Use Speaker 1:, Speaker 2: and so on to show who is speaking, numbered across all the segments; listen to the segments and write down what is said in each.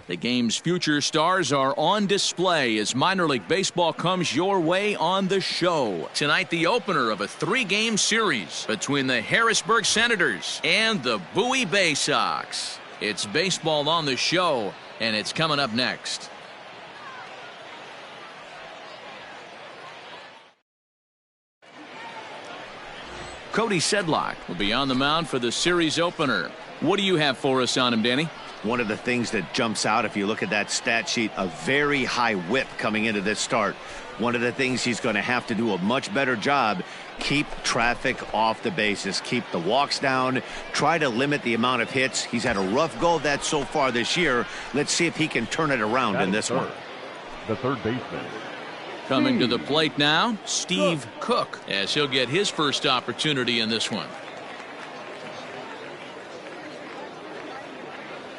Speaker 1: The game's future stars are on display as minor league baseball comes your way on the show. Tonight, the opener of a 3-game series between the Harrisburg Senators and the Bowie Bay Sox. It's baseball on the show, and it's coming up next. Cody Sedlock will be on the mound for the series opener. What do you have for us on him, Danny?
Speaker 2: One of the things that jumps out if you look at that stat sheet, a very high whip coming into this start. One of the things he's going to have to do a much better job, keep traffic off the bases, keep the walks down, try to limit the amount of hits. He's had a rough go of that so far this year. Let's see if he can turn it around in this one.
Speaker 3: The third baseman.
Speaker 1: Coming to the plate now, Steve Cook, as he'll get his first opportunity in this one.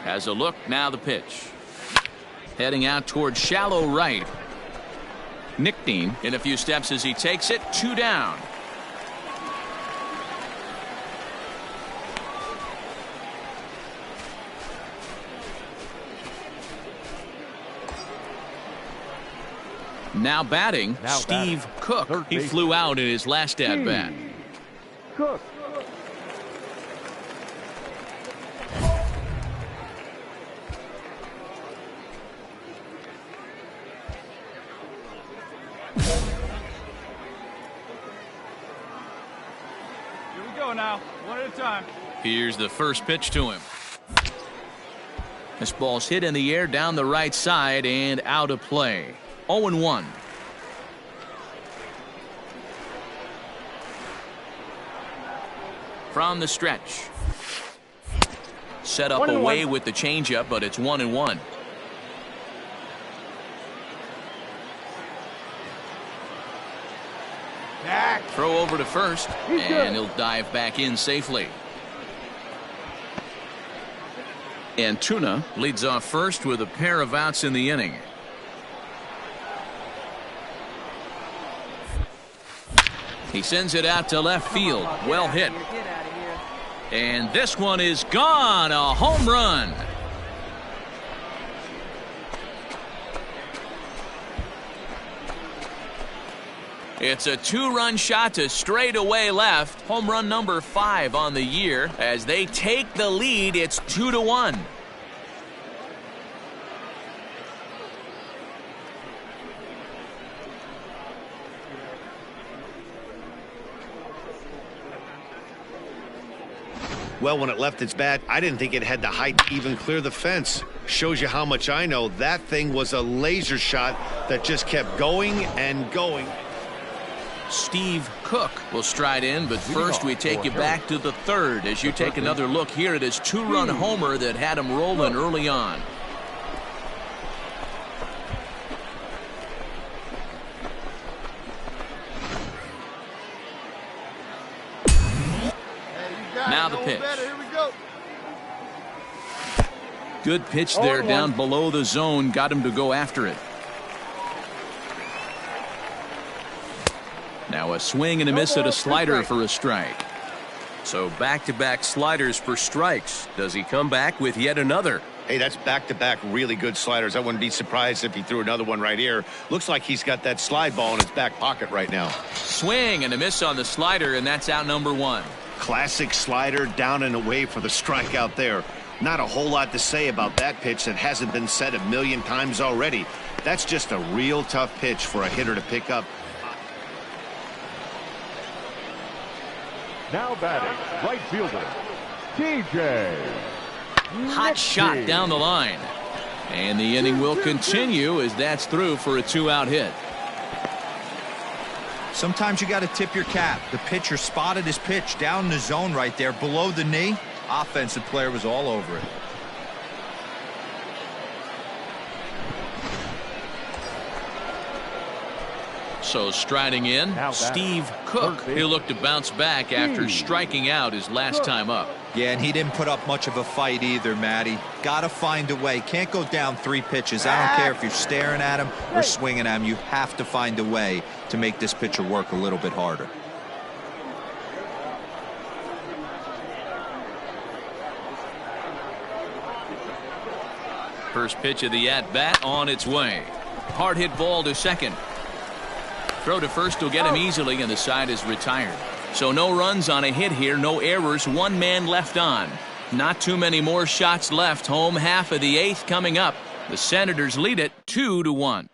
Speaker 1: Has a look, now the pitch. Heading out towards shallow right. Nick Dean in a few steps as he takes it, 2 down. Now batting, Steve Cook. He flew out in his last at-bat.
Speaker 3: Cook.
Speaker 4: Here we go now, one at a time.
Speaker 1: Here's the first pitch to him. This ball's hit in the air down the right side and out of play. 0-1. From the stretch. Set up away with the changeup, but it's 1-1. Throw over to first, and he'll dive back in safely. Antuna leads off first with a pair of outs in the inning. He sends it out to left field. Well hit. And this one is gone. A home run. It's a 2-run shot to straightaway left. Home run number 5 on the year. As they take the lead, it's 2-1.
Speaker 2: Well, when it left its bat, I didn't think it had the height to even clear the fence. Shows you how much I know. That thing was a laser shot that just kept going and going.
Speaker 1: Steve Cook will stride in, but first we take you back to the third as you take another look here at his 2-run homer that had him rolling early on. Now the pitch. Good pitch there down below the zone. Got him to go after it. Now a swing and a miss at a slider for a strike. So back-to-back sliders for strikes. Does he come back with yet another?
Speaker 2: Hey, that's back-to-back really good sliders. I wouldn't be surprised if he threw another one right here. Looks like he's got that slide ball in his back pocket right now.
Speaker 1: Swing and a miss on the slider, and that's out number 1.
Speaker 2: Classic slider, down and away for the strikeout there. Not a whole lot to say about that pitch that hasn't been said a million times already. That's just a real tough pitch for a hitter to pick up.
Speaker 3: Now batting, right fielder, TJ.
Speaker 1: Hot shot down the line. And the inning will continue as that's through for a 2-out hit.
Speaker 5: Sometimes you got to tip your cap. The pitcher spotted his pitch down in the zone right there below the knee. Offensive player was all over it.
Speaker 1: So striding in, Steve Cook. He'll look to bounce back after striking out his last time up.
Speaker 5: Yeah, and he didn't put up much of a fight either, Matty. Got to find a way. Can't go down 3 pitches. I don't care if you're staring at him or swinging at him. You have to find a way to make this pitcher work a little bit harder.
Speaker 1: First pitch of the at-bat on its way. Hard hit ball to second. Throw to first will get him easily, and the side is retired. So no runs on a hit here, no errors, one man left on. Not too many more shots left. Home half of the eighth coming up. The Senators lead it 2-1.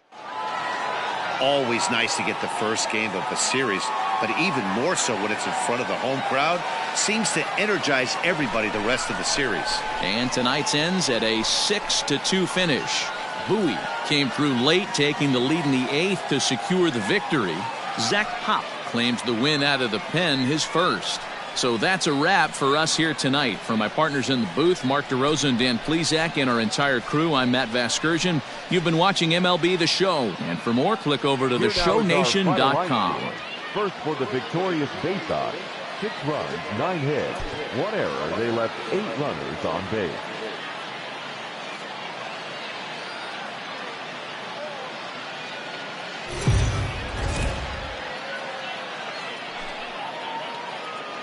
Speaker 2: Always nice to get the first game of a series, but even more so when it's in front of the home crowd. Seems to energize everybody the rest of the series.
Speaker 1: And tonight's ends at a 6-2 finish. Bowie came through late, taking the lead in the eighth to secure the victory. Zach Pop claims the win out of the pen, his first. So that's a wrap for us here tonight. For my partners in the booth, Mark DeRosa and Dan Plesac, and our entire crew, I'm Matt Vasgersian. You've been watching MLB The Show. And for more, click over to theshownation.com.
Speaker 3: First for the victorious Bay Sox. 6 runs, 9 hits, 1 error. They left 8 runners on base.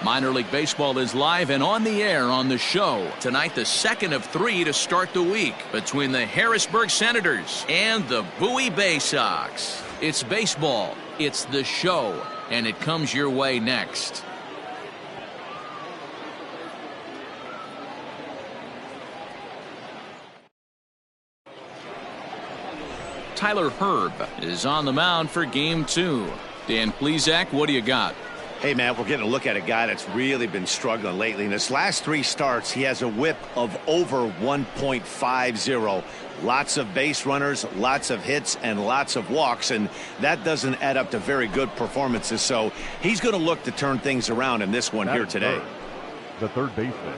Speaker 1: Minor League Baseball is live and on the air on the show. Tonight, the second of 3 to start the week between the Harrisburg Senators and the Bowie Bay Sox. It's baseball, it's the show, and it comes your way next. Tyler Herb is on the mound for game 2. Dan Plesac, what do you got?
Speaker 2: Hey, Matt, we're getting a look at a guy that's really been struggling lately. In his last 3 starts, he has a whip of over 1.50. Lots of base runners, lots of hits, and lots of walks, and that doesn't add up to very good performances. So he's going to look to turn things around in this one here today.
Speaker 3: The third baseman.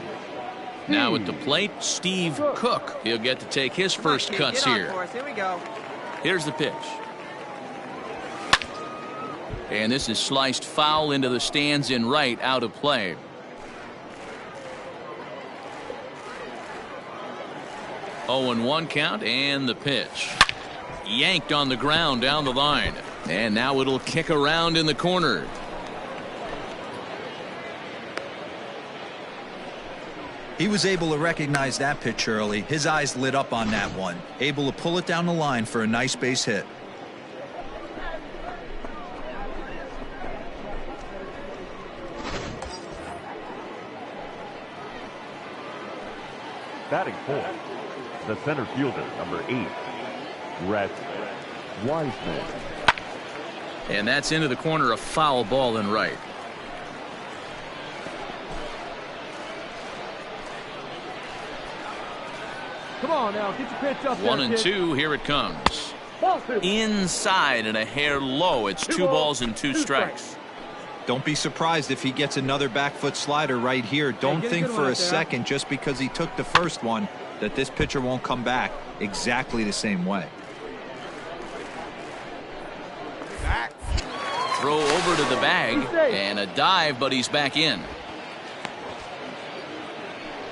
Speaker 1: Now at the plate, Steve Cook. He'll get to take his first cuts here.
Speaker 6: Here we go.
Speaker 1: Here's the pitch. And this is sliced foul into the stands in right, out of play. Oh, and 1 count, and the pitch. Yanked on the ground down the line. And now it'll kick around in the corner.
Speaker 5: He was able to recognize that pitch early. His eyes lit up on that one. Able to pull it down the line for a nice base hit.
Speaker 3: Batting fourth, the center fielder, number 8, Rhett Wiseman.
Speaker 1: And that's into the corner, a foul ball in right.
Speaker 3: Come on now, get your pitch up there,
Speaker 1: 1 and
Speaker 3: kid.
Speaker 1: 2, here it comes.
Speaker 3: Ball 2.
Speaker 1: Inside and a hair low. It's 2 balls and 2 strikes.
Speaker 5: Don't be surprised if he gets another back foot slider right here. Don't think for a second, just because he took the first one, that this pitcher won't come back exactly the same way.
Speaker 1: Throw over to the bag and a dive, but he's back in.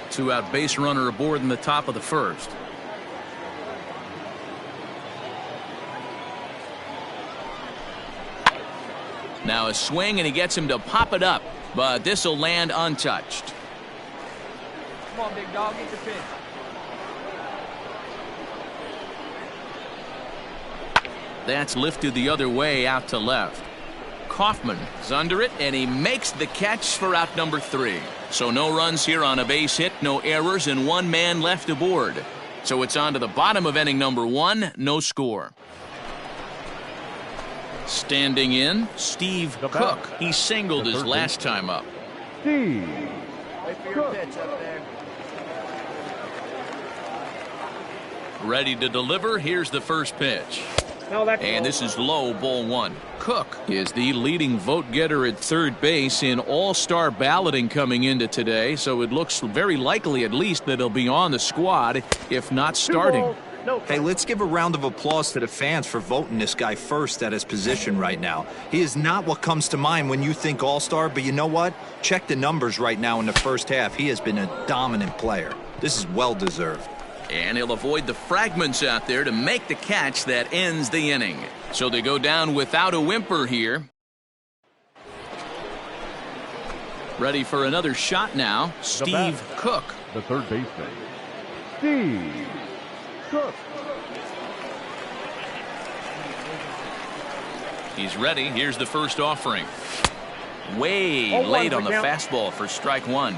Speaker 1: 2-out base runner aboard in the top of the first. Now a swing, and he gets him to pop it up, but this will land untouched.
Speaker 6: Come on, big dog, get your pitch.
Speaker 1: That's lifted the other way out to left. Kaufman is under it, and he makes the catch for out number 3. So no runs here on a base hit, no errors, and 1 man left aboard. So it's on to the bottom of inning number 1, no score. Standing in, Steve Cook. He singled his last time up.
Speaker 3: Steve.
Speaker 6: Wait for your pitch up there.
Speaker 1: Ready to deliver. Here's the first pitch. And this is low, ball 1. Cook is the leading vote getter at third base in all-star balloting coming into today, so it looks very likely at least that he'll be on the squad, if not starting.
Speaker 5: Hey, let's give a round of applause to the fans for voting this guy first at his position right now. He is not what comes to mind when you think all-star, but you know what? Check the numbers right now in the first half. He has been a dominant player. This is well-deserved.
Speaker 1: And he'll avoid the fragments out there to make the catch that ends the inning. So they go down without a whimper here. Ready for another shot now, Steve Cook.
Speaker 3: The third baseman, Steve Cook.
Speaker 1: He's ready. Here's the first offering. Way late on the fastball for strike one.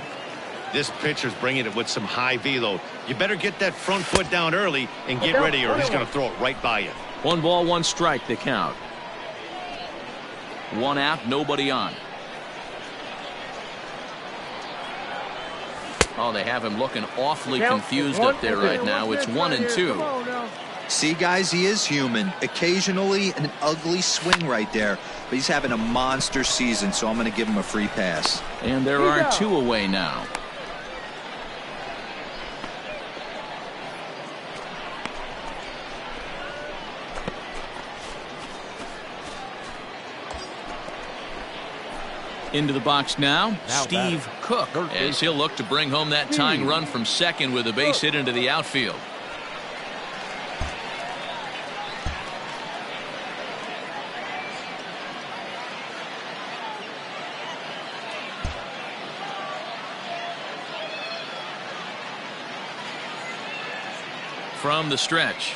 Speaker 2: This pitcher's bringing it with some high velo. You better get that front foot down early and get ready, or he's going to throw it right by you.
Speaker 1: 1 ball, 1 strike, the count. 1 out, nobody on. Oh, they have him looking awfully confused up there right now. It's 1-2.
Speaker 5: See, guys, he is human. Occasionally an ugly swing right there, but he's having a monster season, so I'm going to give him a free pass.
Speaker 1: And there are 2 away now. Into the box now Steve Cook, as he'll look to bring home that tying run from second with a base hit into the outfield. From the stretch.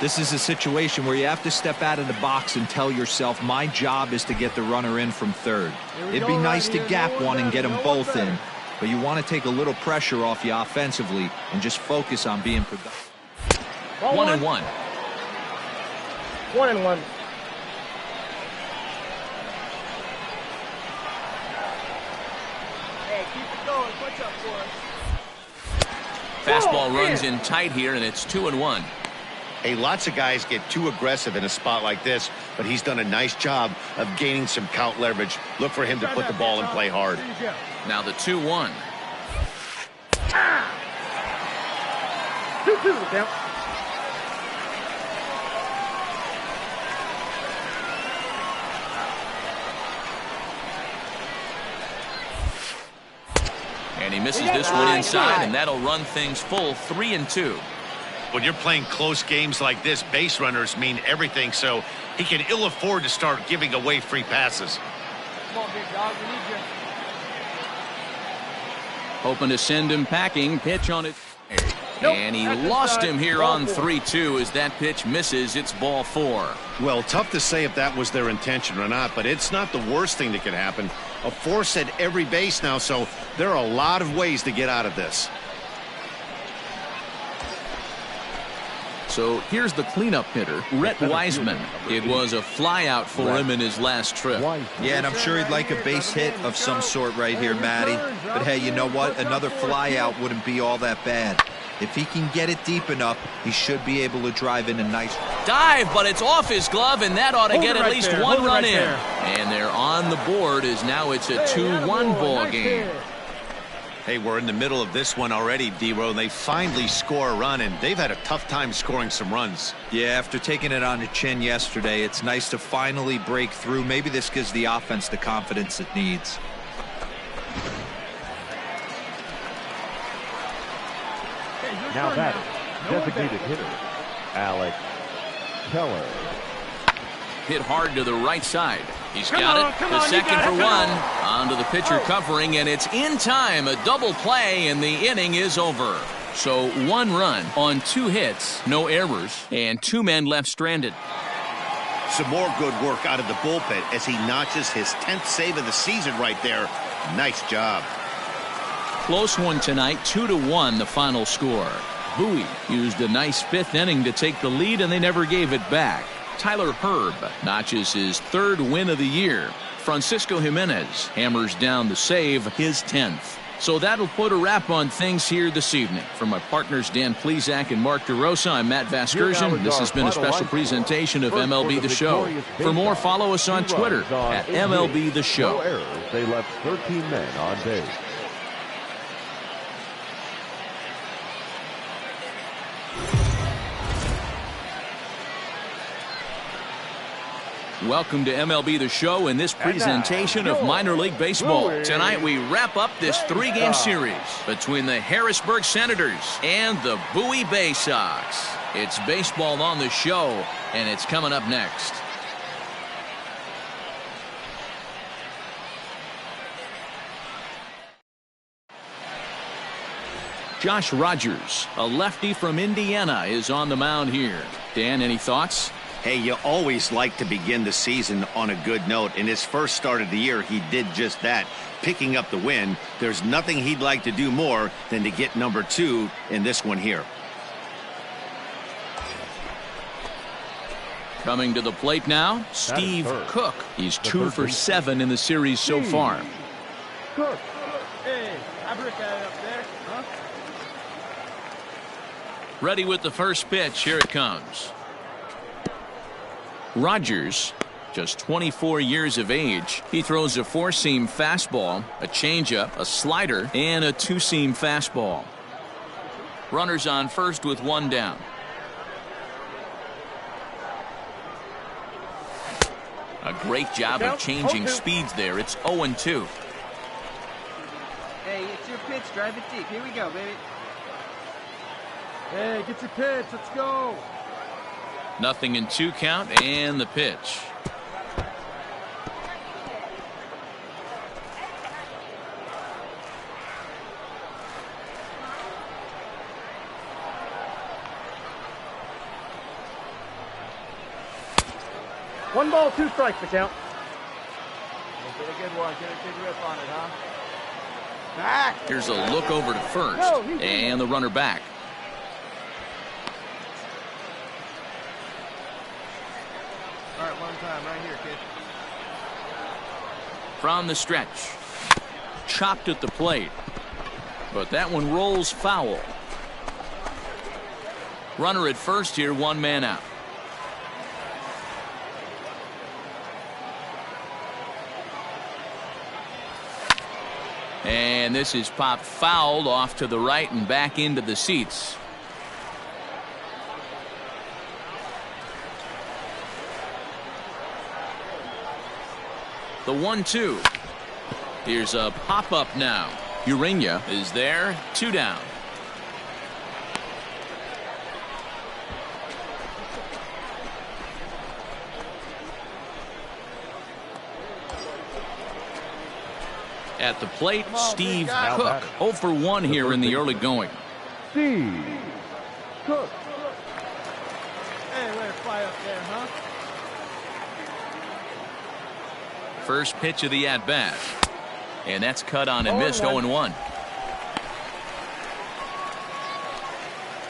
Speaker 5: This is a situation where you have to step out of the box and tell yourself, my job is to get the runner in from third. It'd be nice to gap one and get them both in, but you want to take a little pressure off you offensively and just focus on being productive.
Speaker 1: 1-1.
Speaker 6: 1-1. Hey, keep it going. What's up for us?
Speaker 1: Fastball runs in tight here, and it's 2-1.
Speaker 2: Hey, lots of guys get too aggressive in a spot like this, but he's done a nice job of gaining some count leverage. Look for him to put the ball and play hard.
Speaker 1: Now the 2-1.
Speaker 6: 2-2 count.
Speaker 1: And he misses this one inside, and that'll run things full 3-2.
Speaker 2: When you're playing close games like this, base runners mean everything, so he can ill afford to start giving away free passes.
Speaker 6: Come on, big dog. We need you.
Speaker 1: Hoping to send him packing. Pitch on it. And he lost him here on 3-2 as that pitch misses. It's ball 4.
Speaker 2: Well, tough to say if that was their intention or not, but it's not the worst thing that could happen. A force at every base now, so there are a lot of ways to get out of this.
Speaker 1: So here's the cleanup hitter, Rhett Wiseman. It was a flyout for him in his last trip.
Speaker 5: Yeah, and I'm sure he'd like a base hit of some sort right here, Matty. But hey, you know what? Another flyout wouldn't be all that bad. If he can get it deep enough, he should be able to drive in a nice
Speaker 1: dive, but it's off his glove, and that ought to get at least one run in. And they're on the board as now it's a 2-1 ball game.
Speaker 2: Hey, we're in the middle of this one already, D-Row. They finally score a run, and they've had a tough time scoring some runs.
Speaker 5: Yeah, after taking it on the chin yesterday, it's nice to finally break through. Maybe this gives the offense the confidence it needs.
Speaker 3: Now batting, designated hitter, Alex Keller.
Speaker 1: Hit hard to the right side. He's got it. The second for one. Onto the pitcher covering, and it's in time. A double play, and the inning is over. So 1 run on 2 hits, no errors, and 2 men left stranded.
Speaker 2: Some more good work out of the bullpen as he notches his 10th save of the season right there. Nice job.
Speaker 1: Close one tonight, 2-1 the final score. Bowie used a nice 5th inning to take the lead, and they never gave it back. Tyler Herb notches his 3rd win of the year. Francisco Jimenez hammers down the save, his 10th. So that'll put a wrap on things here this evening. From my partners Dan Plesac and Mark DeRosa, I'm Matt Vasgersian. This has been a special presentation of MLB The Show. For more, follow us on Twitter at MLB The Show.
Speaker 3: No errors. They left 13 men on base.
Speaker 1: Welcome to MLB The Show and this presentation of minor league baseball. Tonight we wrap up this 3-game series between the Harrisburg Senators and the Bowie Bay Sox. It's baseball on the show, and it's coming up next. Josh Rogers, a lefty from Indiana, is on the mound here. Dan, any thoughts?
Speaker 2: Hey, you always like to begin the season on a good note. In his first start of the year, he did just that, picking up the win. There's nothing he'd like to do more than to get number 2 in this one here.
Speaker 1: Coming to the plate now, Steve Cook. He's 2 for 7 in the series so far.
Speaker 3: Cook.
Speaker 6: Hey, I broke that up there, huh?
Speaker 1: Ready with the first pitch. Here it comes. Rogers, just 24 years of age. He throws a 4-seam fastball, a changeup, a slider, and a 2-seam fastball. Runners on first with 1 down. A great job of changing speeds there. It's 0-2.
Speaker 6: Hey, it's your pitch. Drive it deep. Here we go, baby.
Speaker 4: Hey, get your pitch. Let's go.
Speaker 1: 0-2 count, and the pitch.
Speaker 4: One ball, 2 strikes, the count.
Speaker 6: Get a good one. Get a good rip on it, huh?
Speaker 4: Back.
Speaker 1: Here's a look over to first, and the runner back.
Speaker 6: All right, one time right here, kid.
Speaker 1: From the stretch. Chopped at the plate. But that one rolls foul. Runner at first here, 1 man out. And this is popped fouled off to the right and back into the seats. The 1-2. Here's a pop-up now. Urania is there. 2 down. At the plate, Steve Cook. 0 for 1 here in the early going.
Speaker 3: Steve Cook.
Speaker 6: Hey, let it fly up there, huh?
Speaker 1: First pitch of the at-bat. And that's cut on and missed. 0-1.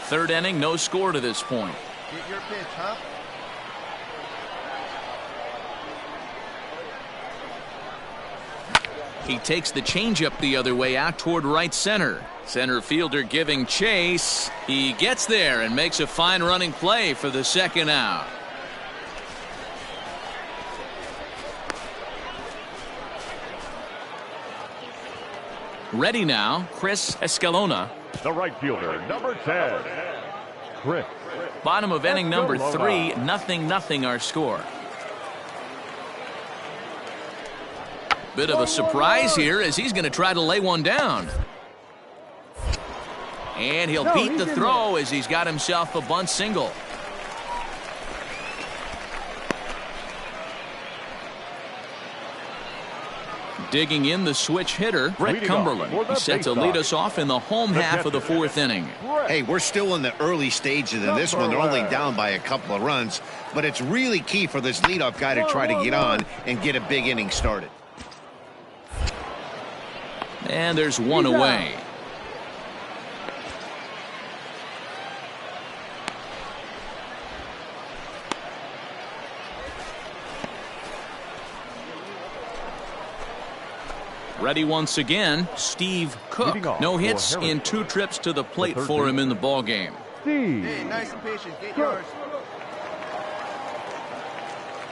Speaker 1: Third inning, no score to this point.
Speaker 6: Get your pitch, huh?
Speaker 1: He takes the changeup the other way out toward right center. Center fielder giving chase. He gets there and makes a fine running play for the second out. Ready now, Chris Escalona.
Speaker 3: The right fielder, number 10. Chris.
Speaker 1: Bottom of inning number 3, 0-0 our score. Bit of a surprise here as he's going to try to lay one down. And he'll beat the throw as he's got himself a bunt single. Digging in the switch hitter, Brett Cumberland. He's set to lead us off in the home half of the 4th inning.
Speaker 2: Hey, we're still in the early stages of this one. They're only down by a couple of runs, but it's really key for this leadoff guy to try to get on and get a big inning started.
Speaker 1: And there's one away. Ready once again, Steve Cook. No hits in 2 trips to the plate for him in the ball game.
Speaker 6: Hey, nice and patient. Get yours.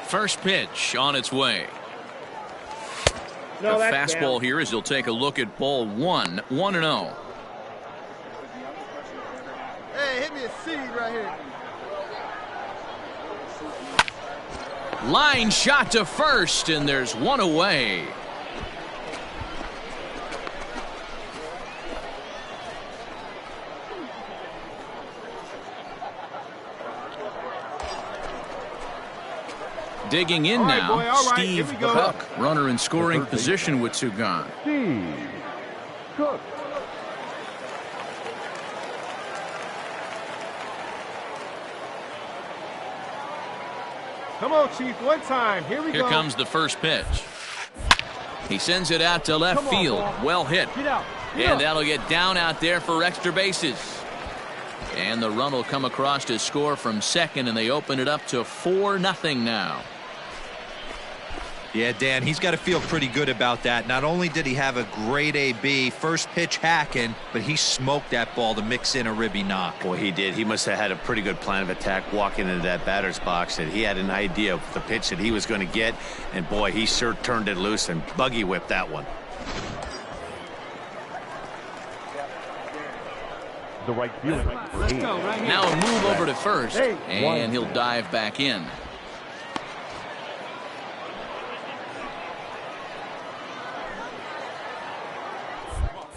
Speaker 1: First pitch on its way. The fastball here as he'll take a look at ball 1, 1-0.
Speaker 6: Hey, hit me a seed right here.
Speaker 1: Line shot to first, and there's one away. Digging in now, Steve Cook, runner in scoring position with 2 gone.
Speaker 3: Steve Cook.
Speaker 4: Come on, Chief, one time. Here we go.
Speaker 1: Here comes the first pitch. He sends it out to left field. Well hit.
Speaker 4: Get out.
Speaker 1: And that'll get down out there for extra bases. And the run will come across to score from second, and they open it up to 4-0 now.
Speaker 5: Yeah, Dan, he's got to feel pretty good about that. Not only did he have a great AB, first pitch hacking, but he smoked that ball to mix in a ribby knock.
Speaker 2: Boy, he did. He must have had a pretty good plan of attack walking into that batter's box, and he had an idea of the pitch that he was going to get, and boy, he sure turned it loose and buggy whipped that one.
Speaker 3: The right fielder.
Speaker 1: Now a move over to first, and he'll dive back in.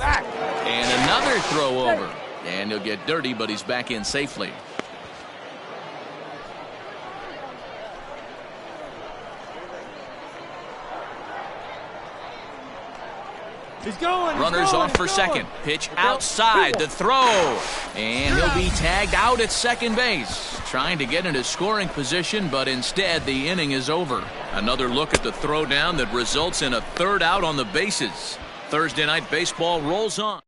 Speaker 1: And another throw over. And he'll get dirty, but he's back in safely.
Speaker 4: He's going.
Speaker 1: Runners off for second. Pitch outside. The throw. And he'll be tagged out at second base. Trying to get into scoring position, but instead the inning is over. Another look at the throw down that results in a third out on the bases. Thursday night baseball rolls on.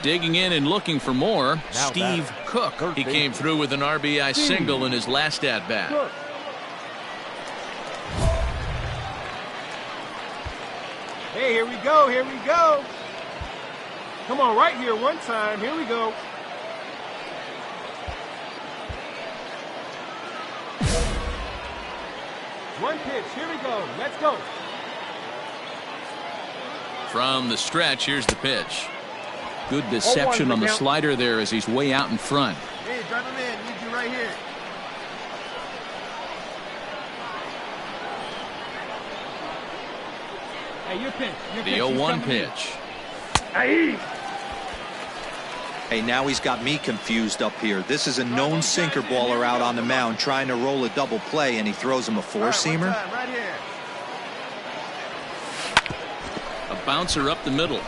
Speaker 1: Digging in and looking for more, Steve Cook. He came through with an RBI single in his last at-bat.
Speaker 4: Hey, here we go. Here we go. Come on, right here one time. Here we go. One pitch. Here we go. Let's go.
Speaker 1: From the stretch, here's the pitch. Good deception on the slider there as he's way out in front.
Speaker 6: Hey, drive him in. Need you right here.
Speaker 4: Hey, your pitch. Your
Speaker 1: The
Speaker 4: pitch.
Speaker 1: 0-1 pitch.
Speaker 5: Hey, now he's got me confused up here. This is a known sinker baller out on the mound trying to roll a double play, and he throws him a four-seamer.
Speaker 6: Right here.
Speaker 1: A bouncer up the middle.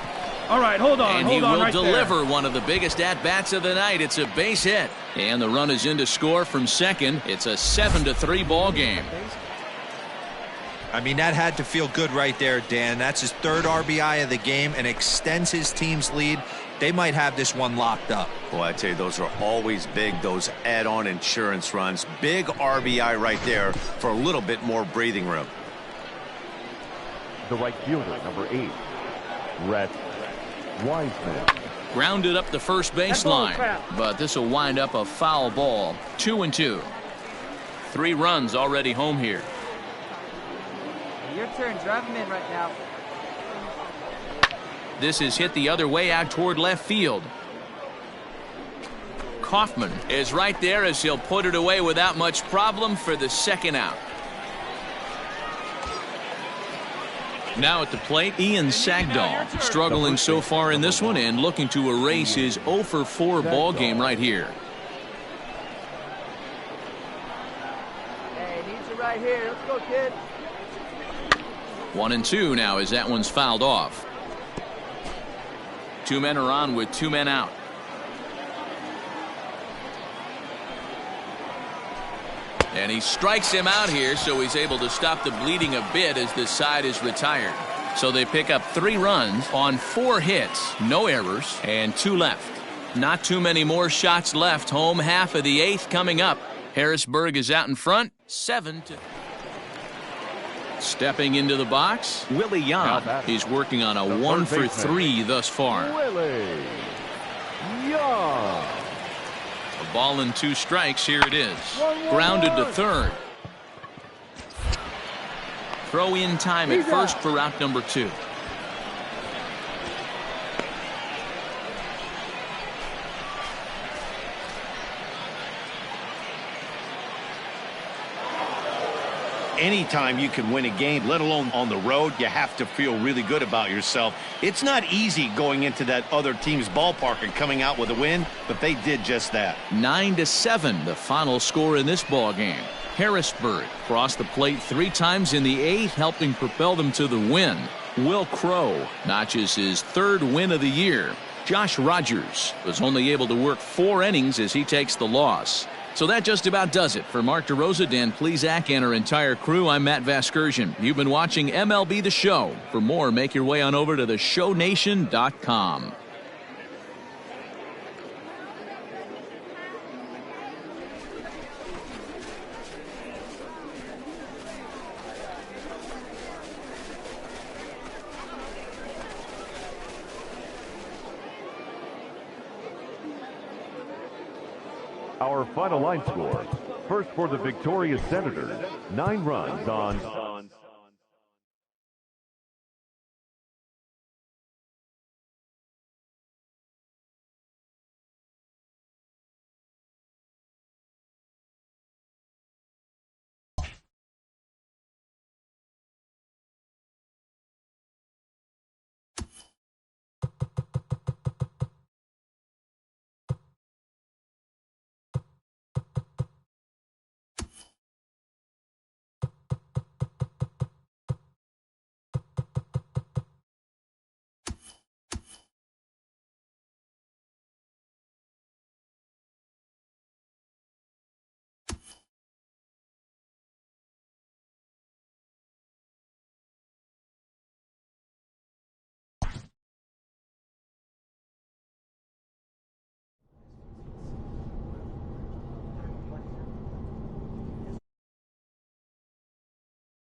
Speaker 4: All right, hold on.
Speaker 1: And he
Speaker 4: hold on
Speaker 1: will
Speaker 4: right
Speaker 1: deliver
Speaker 4: there.
Speaker 1: one of the biggest at-bats of the night. It's a base hit. And the run is in to score from second. It's a 7-3 ball game.
Speaker 5: I mean, that had to feel good right there, Dan. That's his third RBI of the game and extends his team's lead. They might have this one locked up.
Speaker 2: Boy, I tell you, those are always big, those add-on insurance runs. Big RBI right there for a little bit more breathing room.
Speaker 3: The right fielder, number 8, Rhett Wiseman.
Speaker 1: Grounded up the first baseline, but this will wind up a foul ball. 2-2. 3 runs already home here.
Speaker 7: Your turn. Drive him in right now.
Speaker 1: This is hit the other way out toward left field. Kaufman is right there as he'll put it away without much problem for the second out. Now at the plate, Ian Sagdahl, struggling so far in this one and looking to erase his 0-for-4 ball game right here.
Speaker 7: Hey, needs you right here. Let's go, kid.
Speaker 1: 1-2 now as that one's fouled off. 2 men are on with 2 men out. And he strikes him out here, so he's able to stop the bleeding a bit as this side is retired. So they pick up 3 runs on 4 hits, no errors, and 2 left. Not too many more shots left. Home half of the 8th coming up. Harrisburg is out in front, 7-2. Stepping into the box, Willie Young. He's working on a 1-for-3 thus far.
Speaker 3: Willie Young.
Speaker 1: A ball and 2 strikes. Here it is. Grounded to third. Throw in time at first for out number 2.
Speaker 2: Anytime you can win a game, let alone on the road, you have to feel really good about yourself. It's not easy going into that other team's ballpark and coming out with a win, but they did just that.
Speaker 1: 9-7, the final score in this ball game. Harrisburg crossed the plate 3 times in the 8th, helping propel them to the win. Will Crow notches his 3rd win of the year. Josh Rogers was only able to work 4 innings as he takes the loss. So that just about does it. For Mark DeRosa, Dan Plesac, and our entire crew, I'm Matt Vasgersian. You've been watching MLB The Show. For more, make your way on over to theshownation.com.
Speaker 3: Our final line score. First for the victorious Senators, 9 runs on